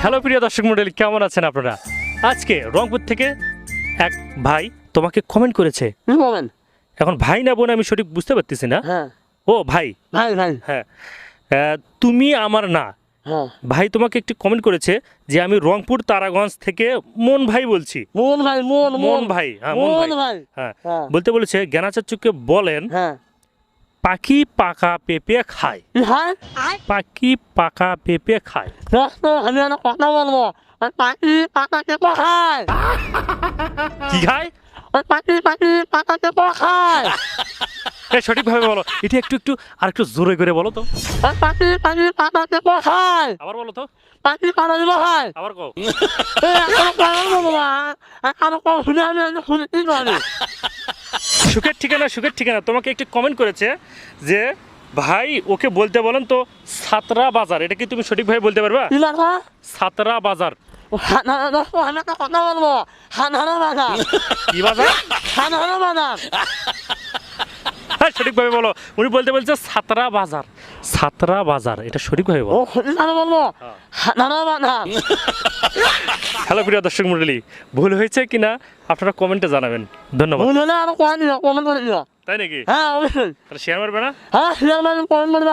Hello প্রিয় দর্শক মণ্ডলী, কেমন আছেন আপনারা? আজকে রংপুর থেকে এক ভাই তোমাকে কমেন্ট করেছে। এখন ভাই না বোন আমি সঠিক বুঝতে পারতেছি না। ও ভাই, হ্যাঁ, তুমি আমার না। ভাই তোমাকে একটি কমেন্ট করেছে যে আমি রংপুর তারাগঞ্জ থেকে মন ভাই বলছি। মন ভাই, হ্যাঁ মন ভাই, হ্যাঁ বলতে বলেছে জ্ঞানাচার্যকে বলেন পাখি পাকা পেঁপে খায়। পাখি পাকা পেঁপে খায়। কথা বলবো পাখি পাকা পেঁপে খায়। কি খায়? পাখি পাকা পেঁপে খায়। সঠিকভাবে বলো, এটা একটু একটু আর একটু জোরে করে বলো তো। পাখি পাকা পেঁপে খায়। আবার বলো তো। পাখি পাকা পেঁপে খায়। আবার কও। সুখের ঠিকানা তোমাকে একটি কমেন্ট করেছে যে ভাই ওকে বলতে বলেন তো সাতরা বাজার। এটা কি তুমি সঠিকভাবে বলতে পারবা? সাতরা বাজার। কথা বলবো কি বাজার? হ্যাঁ সঠিকভাবে বলো। উনি বলতে বলছে সাতরা বাজার। সাতরা বাজার, এটা সঠিকভাবে বলো। বলবো হ্যালো প্রিয় দর্শক মণ্ডলী, ভুল হয়েছে কিনা আপনারা কমেন্টে জানাবেন। ধন্যবাদ। কমেন্ট করে দিও। তাই নাকি? হ্যাঁ অবশ্যই। শেয়ার মারবে না? হ্যাঁ কমেন্ট করে